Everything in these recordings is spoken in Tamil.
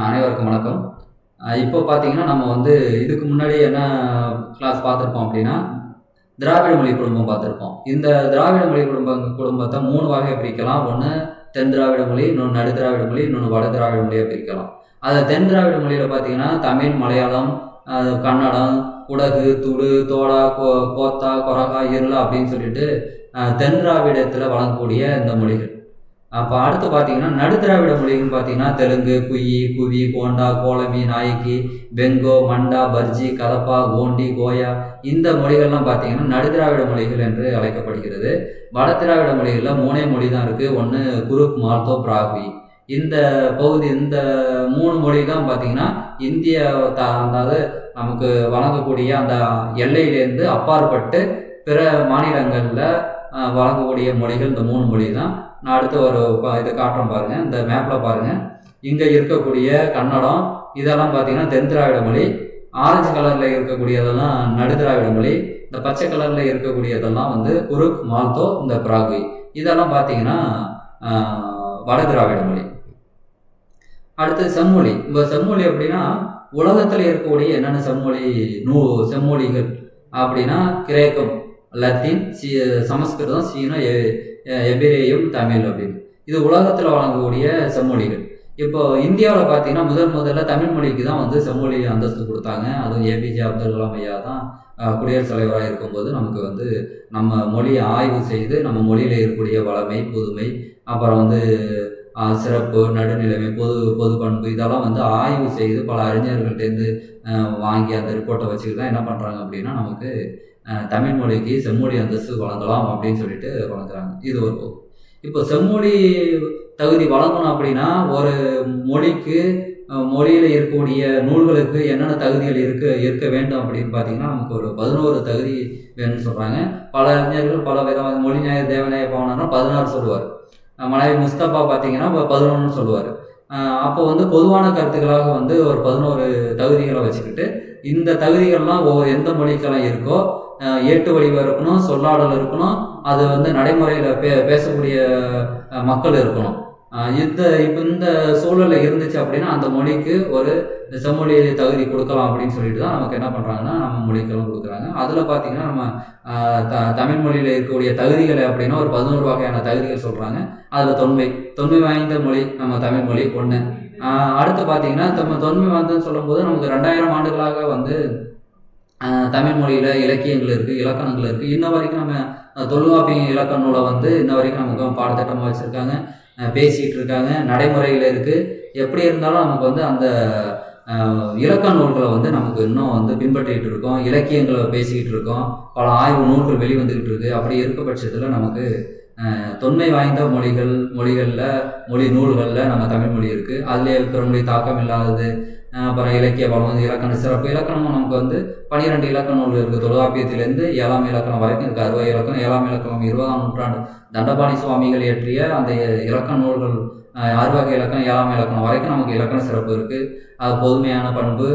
அனைவருக்கும் வணக்கம். இப்போ பார்த்தீங்கன்னா, நம்ம வந்து இதுக்கு முன்னாடி என்ன கிளாஸ் பார்த்துருப்போம் அப்படின்னா, திராவிட மொழி குடும்பம் பார்த்துருப்போம். இந்த திராவிட மொழி குடும்பத்த 3 வகையா பிரிக்கலாம். ஒண்ணு தென் திராவிட மொழி, இன்னொன்னு நடு திராவிட மொழி, இன்னொன்னு வட திராவிட மொழியா பிரிக்கலாம். தென் திராவிட மொழியில பார்த்தீங்கன்னா, தமிழ், மலையாளம், கன்னடம், குடகு, துளு, தோடா, கோத்தா, கொரகா, இருளா அப்படின்னு சொல்லிட்டு தென் திராவிடத்தில வழங்கக்கூடிய இந்த மொழிகள். அப்போ அடுத்து பார்த்தீங்கன்னா, நடுத்திராவிட மொழிகள்னு பார்த்தீங்கன்னா, தெலுங்கு, குயி, குவி, கோண்டா, கோலமி, நாயக்கி, பெங்கோ, மண்டா, பர்ஜி, கதப்பா, கோண்டி, கோயா இந்த மொழிகள்லாம் பார்த்தீங்கன்னா நடுத்திராவிட மொழிகள் என்று அழைக்கப்படுகிறது. வட திராவிட மொழிகளில் 3 மொழி தான் இருக்குது. ஒன்று குருக், மால்தோ, பிராகுயி. இந்த இந்த 3 மொழி தான் பார்த்தீங்கன்னா இந்திய அதாவது நமக்கு வழங்கக்கூடிய அந்த எல்லையிலேருந்து அப்பாற்பட்டு பிற மாநிலங்களில் வழங்கக்கூடிய மொழிகள் இந்த 3 மொழி தான். நான் அடுத்து ஒரு இது காட்டுறேன் பாருங்கள். இந்த மேப்பில் பாருங்கள். இங்கே இருக்கக்கூடிய கன்னடம் இதெல்லாம் பார்த்தீங்கன்னா தென் திராவிட மொழி. ஆரஞ்சு கலரில் இருக்கக்கூடியதெல்லாம் நடு திராவிட மொழி. இந்த பச்சை கலரில் இருக்கக்கூடியதெல்லாம் வந்து குருக், மால்தோ, இந்த பிராகுயி இதெல்லாம் பார்த்தீங்கன்னா வட திராவிட மொழி. அடுத்து செம்மொழி. இப்போ செம்மொழி அப்படின்னா உலகத்தில் இருக்கக்கூடிய என்னென்ன செம்மொழிகள் அப்படின்னா கிரேக்கம், லத்தீன், சமஸ்கிருதம், சீனம், எபிரேயம், தமிழ் அப்படின்னு இது உலகத்தில் வழங்கக்கூடிய செம்மொழிகள். இப்போ இந்தியாவில் பார்த்தீங்கன்னா முதல்ல தமிழ் மொழிக்கு தான் வந்து செம்மொழி அந்தஸ்து கொடுத்தாங்க. அதுவும் ஏபிஜே அப்துல் கலாம் ஐயா தான் குடியரசுத் தலைவராக இருக்கும்போது நமக்கு வந்து நம்ம மொழியை ஆய்வு செய்து நம்ம மொழியில் இருக்கக்கூடிய வளமை, புதுமை, அப்புறம் வந்து சிறப்பு, நடுநிலைமை, பொது பண்பு இதெல்லாம் வந்து ஆய்வு செய்து பல அறிஞர்கள்ட்டேருந்து வாங்கி அந்த ரிப்போர்ட்டை வச்சுக்கிட்டு தான் என்ன பண்ணுறாங்க அப்படின்னா நமக்கு தமிழ் மொழிக்கு செம்மொழி அந்தஸ்து வழங்கலாம் அப்படின்னு சொல்லிட்டு வழங்குறாங்க. இது ஒரு பகுதி. இப்போ செம்மொழி தகுதி வழங்கணும் அப்படின்னா ஒரு மொழிக்கு மொழியில் இருக்கக்கூடிய நூல்களுக்கு என்னென்ன தகுதிகள் இருக்க வேண்டும் அப்படின்னு பார்த்தீங்கன்னா நமக்கு ஒரு 11 தகுதி வேணும்னு சொல்கிறாங்க. பல அறிஞர்கள் பல விதமான மொழிஞாய தேவநாய பாவனா 16 சொல்லுவார். மனைவி முஸ்தபா பார்த்தீங்கன்னா 11 சொல்லுவார். அப்போ வந்து பொதுவான கருத்துக்களாக வந்து ஒரு 11 தகுதிகளை வச்சுக்கிட்டு இந்த தகுதிகள்லாம் எந்த மொழிக்கெல்லாம் இருக்கோ ஏட்டு வடிவம் இருக்கணும், சொல்லாடல் இருக்கணும், அது வந்து நடைமுறையில் பேசக்கூடிய மக்கள் இருக்கணும். இப்போ இந்த சூழலில் இருந்துச்சு அப்படின்னா அந்த மொழிக்கு ஒரு செம்மொழி தகுதி கொடுக்கலாம் அப்படின்னு சொல்லிட்டு தான் நமக்கு என்ன பண்ணுறாங்கன்னா நம்ம மொழிக்கெல்லாம் கொடுக்குறாங்க. அதில் பார்த்தீங்கன்னா நம்ம தமிழ் மொழியில் இருக்கக்கூடிய தகுதிகளை அப்படின்னா ஒரு 11 வகையான தகுதிகள் சொல்கிறாங்க. அதில் தொன்மை வாய்ந்த மொழி நம்ம தமிழ் மொழி ஒன்று. அடுத்து பார்த்தீங்கன்னா தொன்மை வாய்ந்தன்னு சொல்லும்போது நமக்கு 2000 ஆண்டுகளாக வந்து தமிழ் மொழியில் இலக்கியங்கள் இருக்குது, இலக்கணங்கள் இருக்குது. இன்ன வரைக்கும் நம்ம தொல்காப்பிய இலக்கண நூலை வந்து இன்ன வரைக்கும் நமக்கு பாடத்திட்டமாக வச்சுருக்காங்க, பேசிகிட்டு இருக்காங்க, நடைமுறையில் இருக்குது. எப்படி இருந்தாலும் நமக்கு வந்து அந்த இலக்கண நூல்களை வந்து நமக்கு இன்னும் வந்து பின்பற்றிகிட்டு இருக்கோம், இலக்கியங்களை பேசிக்கிட்டு இருக்கோம், பல ஆய்வு நூல்கள் வெளிவந்துக்கிட்டு இருக்குது. அப்படி இருக்க பட்சத்தில் நமக்கு தொன்மை வாய்ந்த மொழி நூல்களில் நம்ம தமிழ் மொழி இருக்குது. அதுலேயே பிற மொழி தாக்கம் இல்லாதது, அப்புறம் இலக்கிய வளம், இலக்கண சிறப்பு. இலக்கணமும் நமக்கு வந்து 12 இலக்கண நூல் இருக்குது. தொல்காப்பியத்திலேருந்து 7ஆம் இலக்கணம் வரைக்கும் இருக்குது. 60 இலக்கணம். 7ஆம் இலக்கணம் 20ஆம் நூற்றாண்டு தண்டபாணி சுவாமிகள் இயற்றிய அந்த இலக்கண நூல்கள் 6 வகை இலக்கணம் 7ஆம் இலக்கணம் வரைக்கும் நமக்கு இலக்கண சிறப்பு இருக்குது. அது பொதுமையான பண்பு,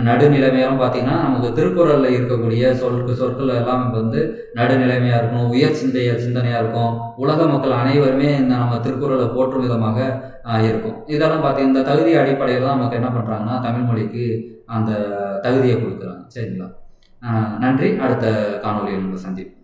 நடுநிலைமையெல்லாம் பார்த்தீங்கன்னா நமக்கு திருக்குறளில் இருக்கக்கூடிய சொற்கள் எல்லாமே வந்து நடுநிலைமையாக இருக்கும், உயர் சிந்தனையாக இருக்கும். உலக மக்கள் அனைவருமே இந்த நம்ம திருக்குறளை போற்றும் விதமாக இருக்கும். இதெல்லாம் பார்த்தீங்கன்னா இந்த தகுதி அடிப்படையில் தான் நமக்கு என்ன பண்ணுறாங்கன்னா தமிழ் மொழிக்கு அந்த தகுதியை கொடுக்குறாங்க. சரிங்களா? நன்றி. அடுத்த காணொலியில் நம்ம சந்திப்போம்.